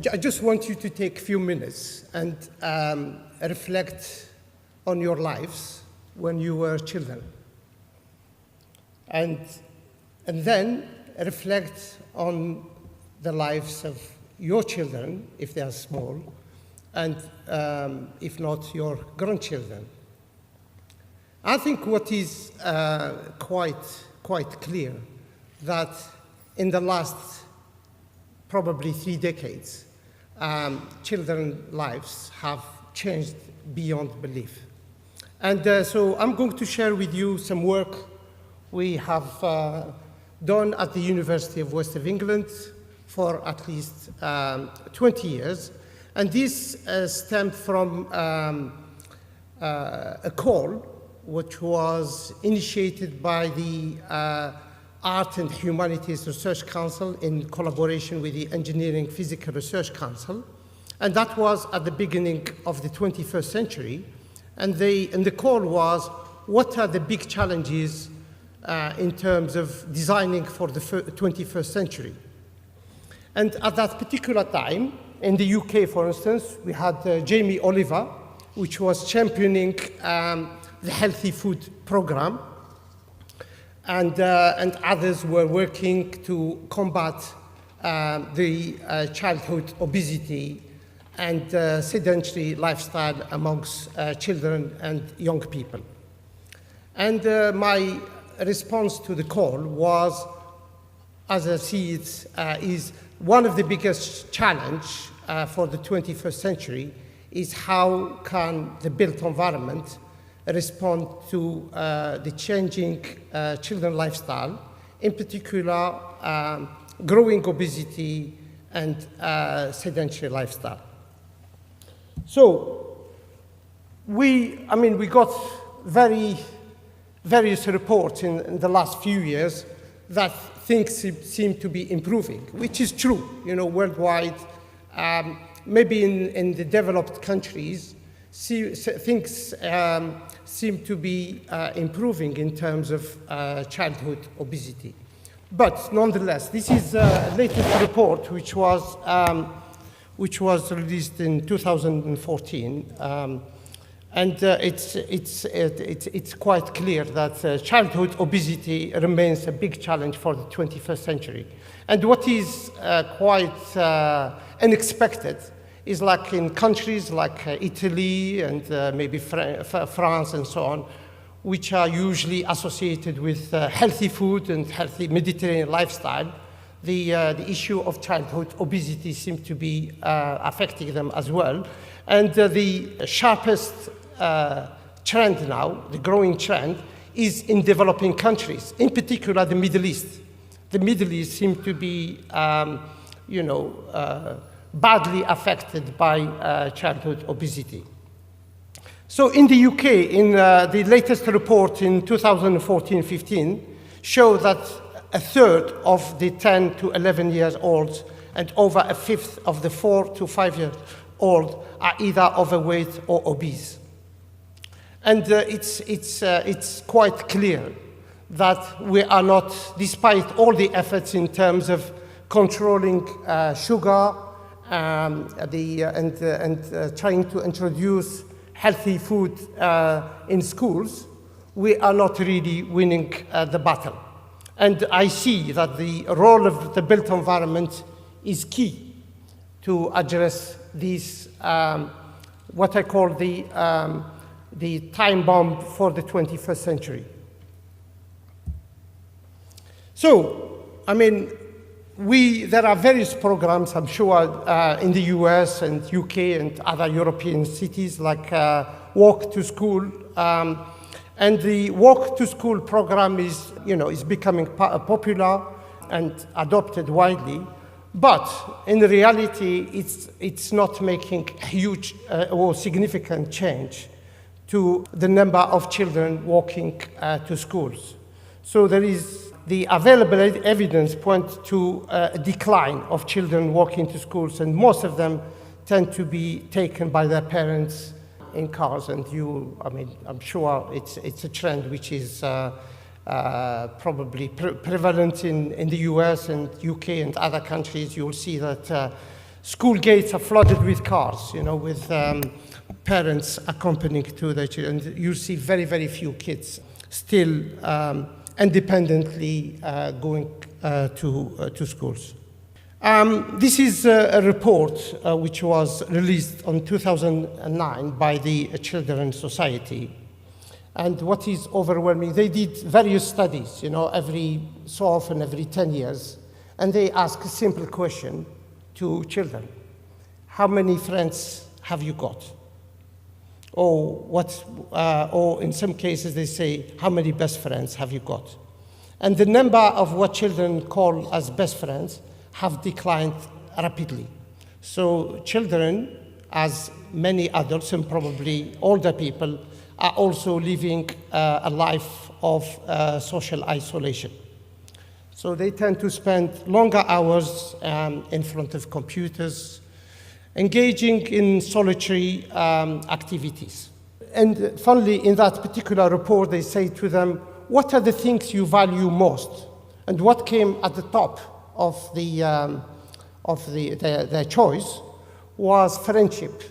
I just want you to take a few minutes and reflect on your lives when you were children. And then reflect on the lives of your children, if they are small, and if not, your grandchildren. I think what is quite clear that in the last probably 3 decades, children's lives have changed beyond belief. And so I'm going to share with you some work we have done at the University of West of England for at least 20 years. And this stemmed from a call which was initiated by the Art and Humanities Research Council in collaboration with the Engineering Physical Research Council. And that was at the beginning of the 21st century. And the call was, what are the big challenges in terms of designing for the 21st century? And at that particular time, in the UK, for instance, we had Jamie Oliver, which was championing the healthy food program, and others were working to combat the childhood obesity and sedentary lifestyle amongst children and young people. And my response to the call was, as I see it, is one of the biggest challenge for the 21st century is how can the built environment respond to the changing children lifestyle, in particular growing obesity and sedentary lifestyle. So we got various reports in the last few years that things seem to be improving, which is true, worldwide. Maybe in the developed countries, things seem to be improving in terms of childhood obesity. But nonetheless, this is a latest report which was released in 2014, and it's quite clear that childhood obesity remains a big challenge for the 21st century. And what is quite unexpected is like in countries like Italy and maybe France and so on, which are usually associated with healthy food and healthy Mediterranean lifestyle, the issue of childhood obesity seems to be affecting them as well. And the sharpest trend now, the growing trend, is in developing countries, in particular the Middle East. The Middle East seems to be, badly affected by childhood obesity. So in the UK, in the latest report in 2014-15, showed that a third of the 10 to 11 years olds and over a fifth of the 4 to 5 years old are either overweight or obese. And it's quite clear that we are not, despite all the efforts in terms of controlling sugar and trying to introduce healthy food in schools, we are not really winning the battle. And I see that the role of the built environment is key to address these, what I call the time bomb for the 21st century. So, there are various programs, I'm sure, in the US and UK and other European cities, like Walk to School. And the Walk to School program is becoming popular and adopted widely. But in reality, it's not making huge or significant change to the number of children walking to schools. So there is the available evidence points to a decline of children walking to schools, and most of them tend to be taken by their parents in cars. And I'm sure it's a trend which is probably prevalent in the US and UK and other countries. You'll see that School gates are flooded with cars, with parents accompanying to the children. And you see very, very few kids still independently going to schools. This is a report which was released in 2009 by the Children's Society. And what is overwhelming, they did various studies, every so often, every 10 years. And they ask a simple question to children. How many friends have you got? Or in some cases they say, how many best friends have you got? And the number of what children call as best friends have declined rapidly. So children, as many adults and probably older people, are also living a life of social isolation. So they tend to spend longer hours in front of computers, engaging in solitary activities. And finally, in that particular report, they say to them, what are the things you value most? And what came at the top of their choice was friendship.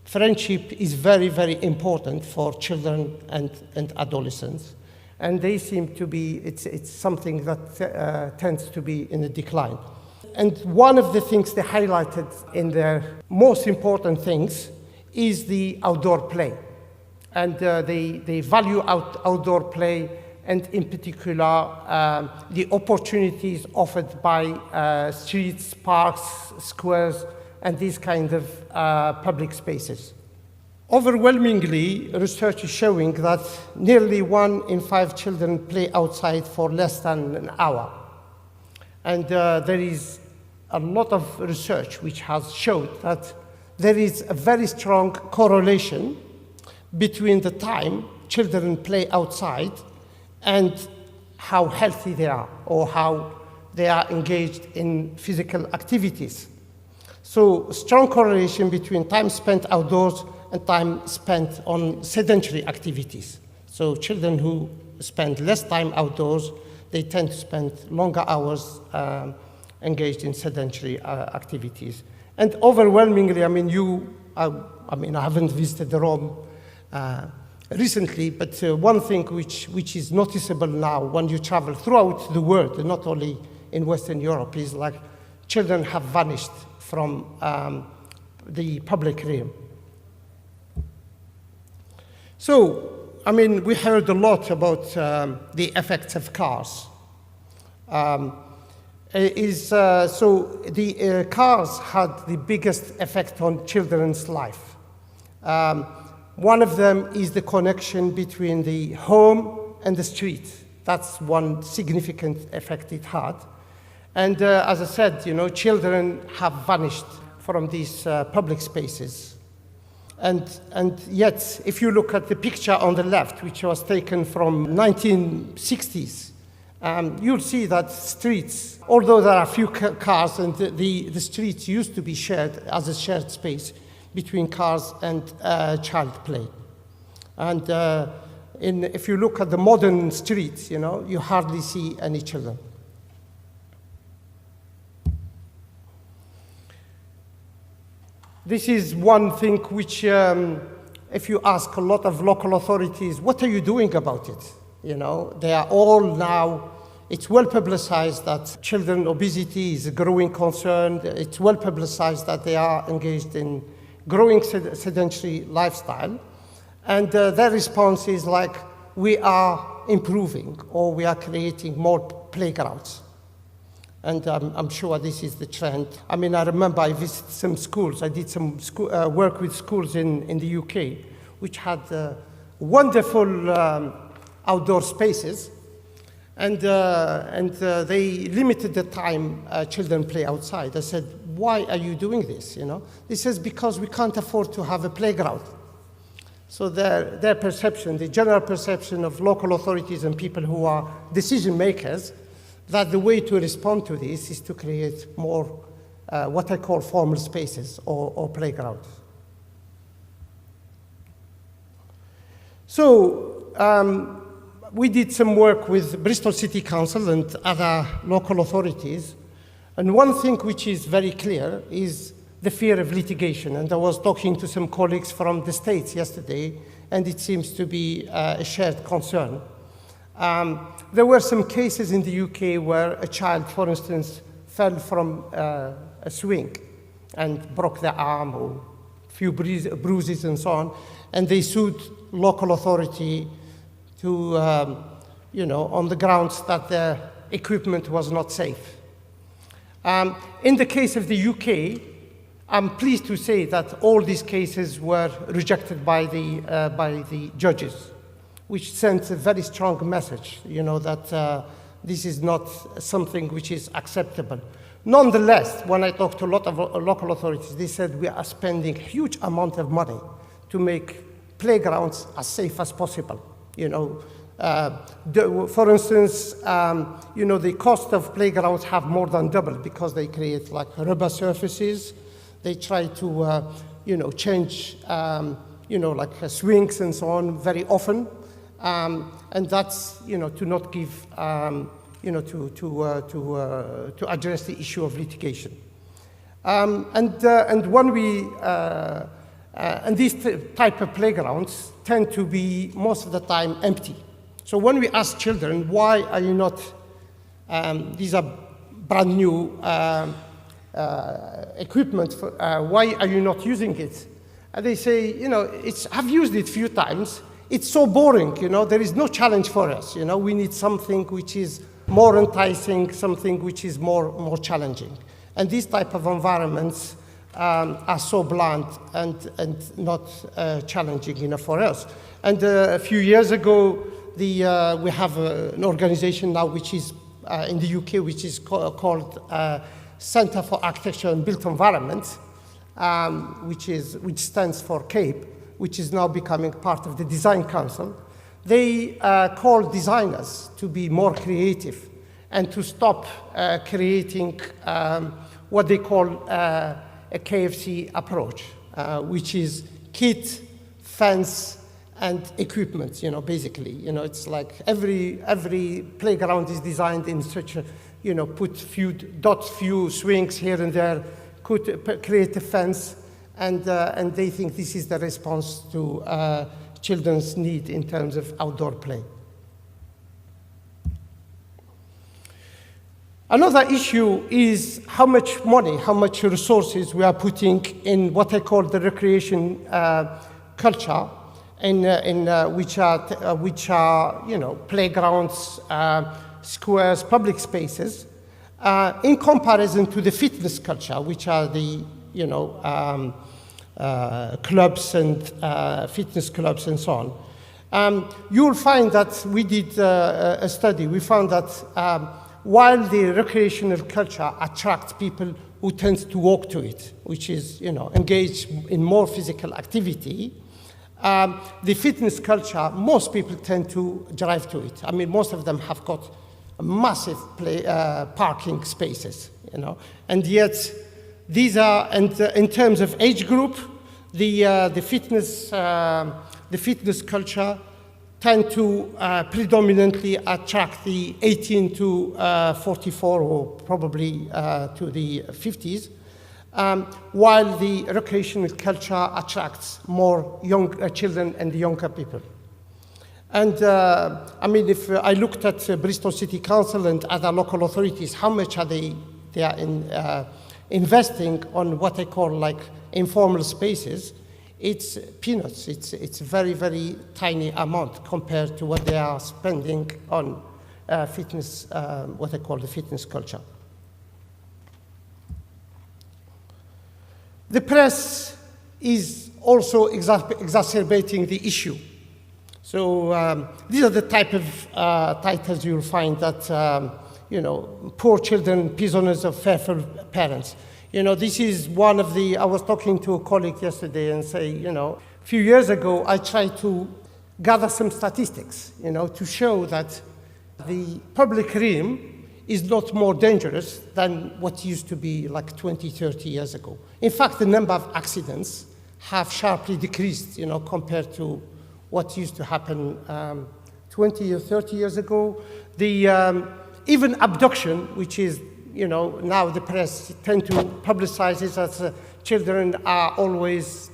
Friendship is very, very important for children and adolescents. And they seem to be, it's something that tends to be in a decline. And one of the things they highlighted in their most important things is the outdoor play. And they value outdoor play, and in particular, the opportunities offered by streets, parks, squares, and these kind of public spaces. Overwhelmingly, research is showing that nearly 1 in 5 children play outside for less than an hour. And there is a lot of research which has showed that there is a very strong correlation between the time children play outside and how healthy they are, or how they are engaged in physical activities. So strong correlation between time spent outdoors and time spent on sedentary activities. So children who spend less time outdoors, they tend to spend longer hours engaged in sedentary activities. And overwhelmingly, I haven't visited Rome recently, but one thing which is noticeable now when you travel throughout the world, and not only in Western Europe, is like children have vanished from the public realm. So, we heard a lot about the effects of cars. So the cars had the biggest effect on children's life. One of them is the connection between the home and the street. That's one significant effect it had. And as I said, children have vanished from these public spaces. And yet, if you look at the picture on the left, which was taken from 1960s, you'll see that streets, although there are few cars, and the streets used to be shared as a shared space between cars and child play. And if you look at the modern streets, you hardly see any children. This is one thing which, if you ask a lot of local authorities, what are you doing about it? They are all now, it's well publicized that children obesity is a growing concern. It's well publicized that they are engaged in growing sedentary lifestyle. And their response is like, we are improving, or we are creating more playgrounds. And I'm sure this is the trend. I remember I visited some schools. I did some work with schools in the UK, which had wonderful outdoor spaces. And they limited the time children play outside. I said, why are you doing this? They says, because we can't afford to have a playground. So their perception, the general perception of local authorities and people who are decision makers, that the way to respond to this is to create more what I call formal spaces or playgrounds. So we did some work with Bristol City Council and other local authorities. And one thing which is very clear is the fear of litigation. And I was talking to some colleagues from the States yesterday, and it seems to be a shared concern. There were some cases in the UK where a child, for instance, fell from a swing and broke their arm or a few bruises and so on, and they sued local authority to, on the grounds that the equipment was not safe. In the case of the UK, I'm pleased to say that all these cases were rejected by the judges, which sends a very strong message, that this is not something which is acceptable. Nonetheless, when I talked to a lot of local authorities, they said we are spending a huge amount of money to make playgrounds as safe as possible. For instance, the cost of playgrounds have more than doubled because they create like rubber surfaces. They try to, change, like swings and so on very often. And that's, to not give, to address the issue of litigation. And when we, and these type of playgrounds tend to be most of the time empty. So when we ask children, why are you not, these are brand new equipment, why are you not using it? And they say, I've used it a few times. It's so boring, there is no challenge for us. We need something which is more enticing, something which is more challenging. And these type of environments are so bland and not challenging enough for us. And a few years ago, we have an organization now which is in the UK, which is called Center for Architecture and Built Environment, which stands for CAPE, which is now becoming part of the Design Council. They call designers to be more creative and to stop creating what they call a KFC approach, which is kit, fence, and equipment, basically. It's like every playground is designed in such a, put few swings here and there, could create a fence, and they think this is the response to children's need in terms of outdoor play. Another issue is how much money, how much resources we are putting in what I call the recreation culture, which are playgrounds, squares, public spaces, in comparison to the fitness culture, which are the clubs and fitness clubs and so on. You'll find that we did a study. We found that while the recreational culture attracts people who tend to walk to it, which is engage in more physical activity, the fitness culture, most people tend to drive to it. I mean, most of them have got massive parking spaces, and yet these are, and in terms of age group, the fitness culture tend to predominantly attract the 18 to 44 or probably to the 50s, while the recreational culture attracts more young children and younger people. And I mean, if I looked at Bristol City Council and other local authorities, how much are they are investing on what I call like informal spaces, it's peanuts. It's very, very tiny amount compared to what they are spending on fitness, what I call the fitness culture. The press is also exacerbating the issue. So these are the type of titles you'll find that, poor children, prisoners of fearful parents. This is one of the, I was talking to a colleague yesterday and say, a few years ago, I tried to gather some statistics, to show that the public realm is not more dangerous than what used to be like 20, 30 years ago. In fact, the number of accidents have sharply decreased, compared to what used to happen 20 or 30 years ago. The even abduction, which is, now the press tend to publicize it as children are always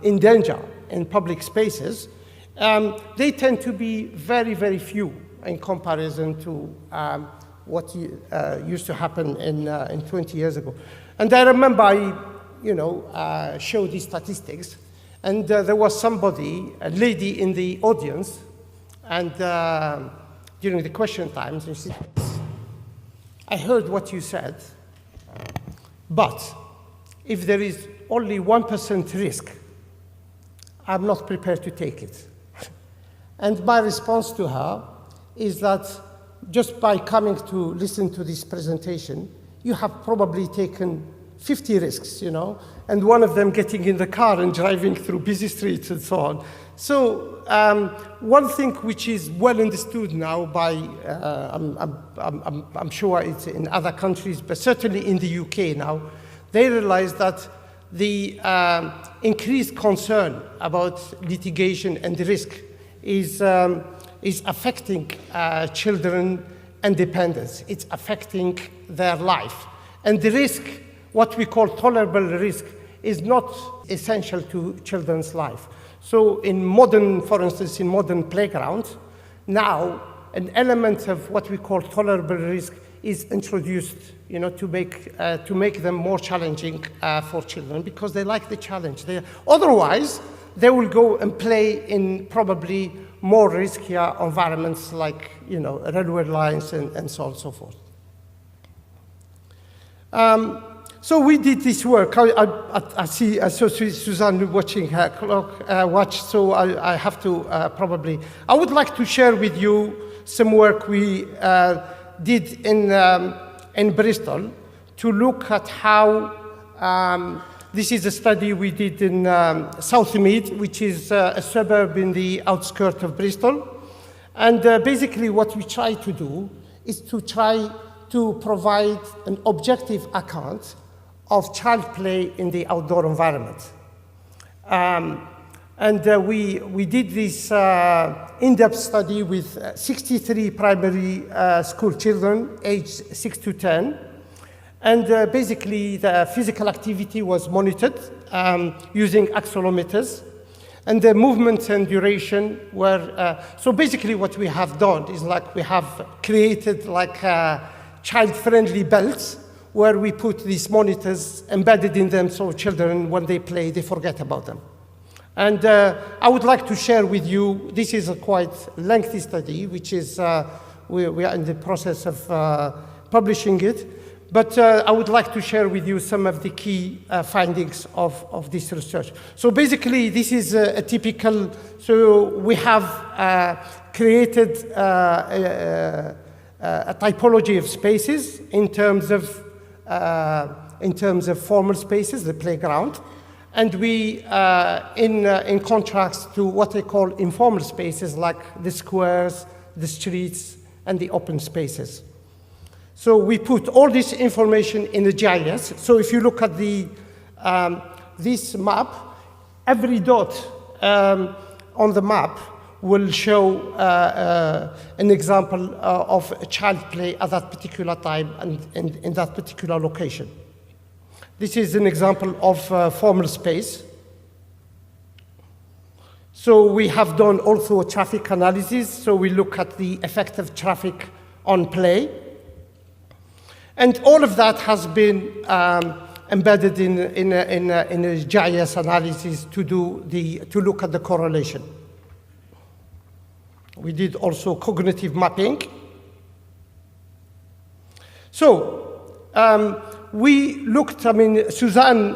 in danger in public spaces. They tend to be very, very few in comparison to what used to happen in 20 years ago. And I remember I showed these statistics, and there was somebody, a lady in the audience, and during the question times, and she said, I heard what you said, but if there is only 1% risk, I'm not prepared to take it. And my response to her is that just by coming to listen to this presentation, you have probably taken 50 risks, and one of them getting in the car and driving through busy streets and so on. So one thing which is well understood now by, I'm sure it's in other countries, but certainly in the UK now, they realize that the increased concern about litigation and risk is affecting children independence. It's affecting their life. And the risk, what we call tolerable risk, is not essential to children's life. So in modern, for instance, in modern playgrounds, now an element of what we call tolerable risk is introduced, to make them more challenging for children, because they like the challenge. Otherwise, they will go and play in probably more riskier environments like, railway lines and so on and so forth. So we did this work. I see Suzanne watching her clock watch, so I have to probably. I would like to share with you some work we did in Bristol to look at how. This is a study we did in Southmead, which is a suburb in the outskirts of Bristol. And basically what we try to do is to try to provide an objective account of child play in the outdoor environment. We did this in-depth study with 63 primary school children aged 6 to 10. And basically, the physical activity was monitored using accelerometers. And the movement and duration were, so basically what we have done is we have created child-friendly belts where we put these monitors embedded in them so children, when they play, they forget about them. And I would like to share with you, this is a quite lengthy study, which is, we are in the process of publishing it. But I would like to share with you some of the key findings of this research. So basically, this is a typical, so we have created a typology of spaces in terms of formal spaces, the playground. And we, in contrast to what they call informal spaces, like the squares, the streets, and the open spaces. So we put all this information in the GIS. So if you look at this map, every dot on the map will show an example of a child play at that particular time and in that particular location. This is an example of formal space. So we have done also a traffic analysis. So we look at the effect of traffic on play. And all of that has been embedded in a GIS analysis to look at the correlation. We did also cognitive mapping. So we looked, Suzanne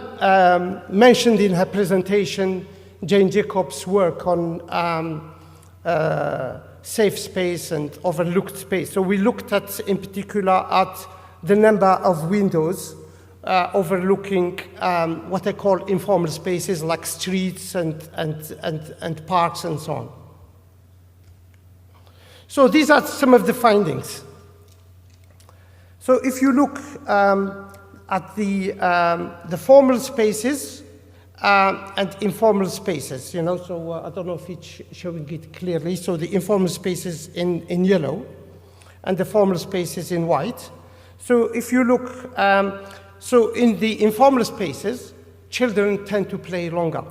mentioned in her presentation Jane Jacobs' work on safe space and overlooked space. So we looked at, in particular, at the number of windows overlooking what I call informal spaces like streets and parks and so on. So these are some of the findings. So if you look at the formal spaces and informal spaces, so I don't know if it's showing it clearly. So the informal spaces in yellow and the formal spaces in white. So if you look, so in the informal spaces, children tend to play longer.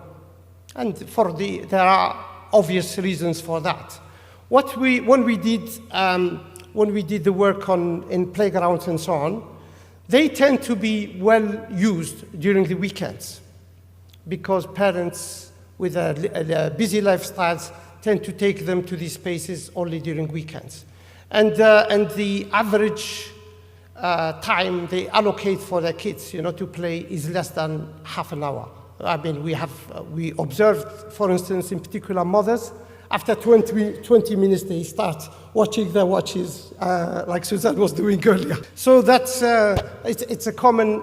And there are obvious reasons for that. When we did the work in playgrounds and so on, they tend to be well used during the weekends because parents with busy lifestyles tend to take them to these spaces only during weekends. And the average time they allocate for their kids, to play is less than half an hour. I mean, we observed, for instance, in particular mothers, after 20 minutes they start watching their watches, like Suzanne was doing earlier. So that's it's a common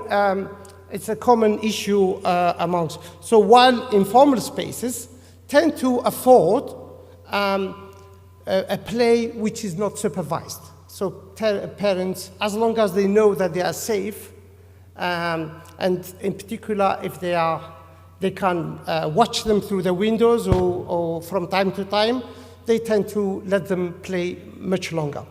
issue amongst. So while informal spaces tend to afford a play which is not supervised. So parents, as long as they know that they are safe, and in particular if they can watch them through the windows or from time to time, they tend to let them play much longer.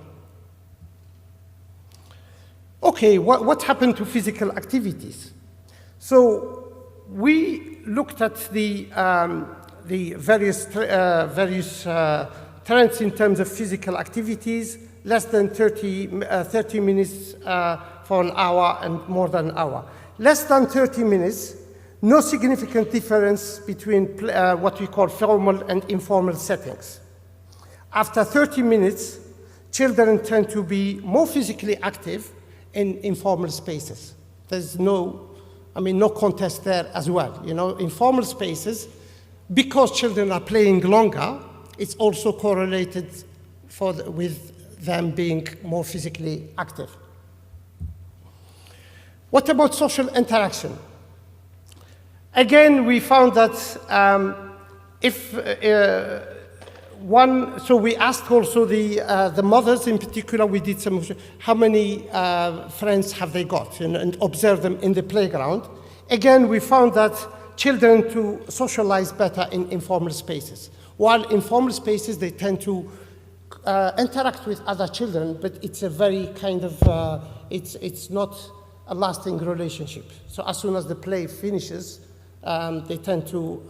Okay, what happened to physical activities? So we looked at the various trends in terms of physical activities, less than 30 minutes for an hour and more than an hour. Less than 30 minutes, no significant difference between what we call formal and informal settings. After 30 minutes, children tend to be more physically active in informal spaces. There's no contest there as well. Informal spaces, because children are playing longer, it's also correlated with them being more physically active. What about social interaction? Again, we found that so we asked also the mothers in particular, we did how many friends have they got, and observed them in the playground. Again, we found that children to socialize better in informal spaces. While informal spaces, they tend to interact with other children, but it's a very kind of, it's not a lasting relationship. So as soon as the play finishes, they tend to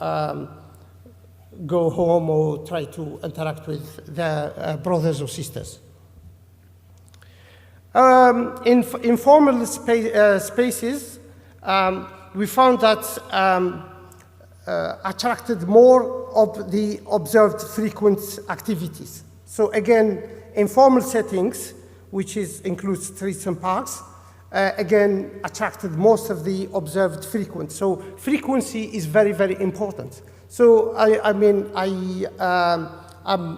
go home or try to interact with their brothers or sisters. In informal spaces, we found that attracted more of the observed frequent activities. So again, informal settings, which includes streets and parks, again, attracted most of the observed frequent. So frequency is very, very important. So I'm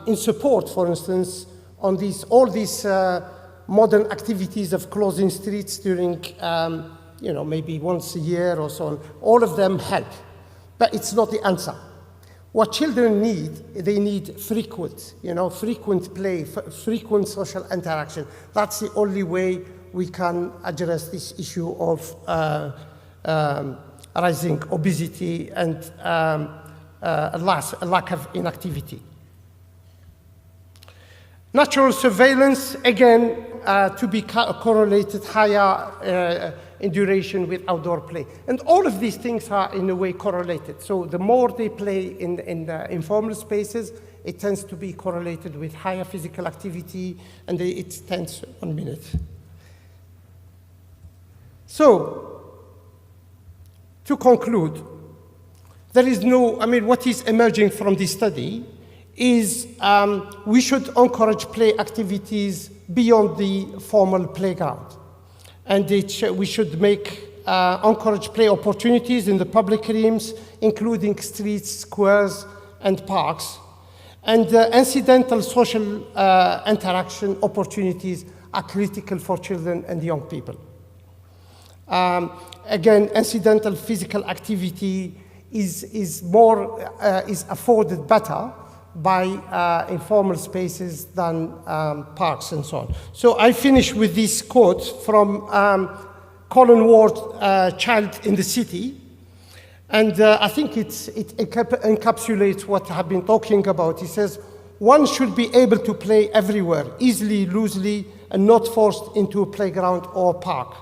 in support, for instance, on all these modern activities of closing streets during, maybe once a year or so on. All of them help, but it's not the answer. What children need, they need frequent play, frequent social interaction. That's the only way we can address this issue of rising obesity and a lack of inactivity. Natural surveillance, again, to be correlated higher in duration with outdoor play. And all of these things are in a way correlated. So the more they play in the informal spaces, it tends to be correlated with higher physical activity, and it tends, 1 minute. So, to conclude, there is what is emerging from this study is we should encourage play activities beyond the formal playground. And we should encourage play opportunities in the public realms, including streets, squares, and parks. And incidental social interaction opportunities are critical for children and young people. Again, incidental physical activity is afforded better by informal spaces than parks and so on. So I finish with this quote from Colin Ward, Child in the City. And I think it encapsulates what I've been talking about. He says, one should be able to play everywhere, easily, loosely, and not forced into a playground or park.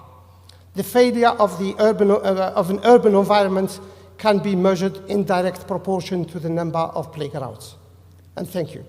The failure of an urban environment can be measured in direct proportion to the number of playgrounds. And thank you.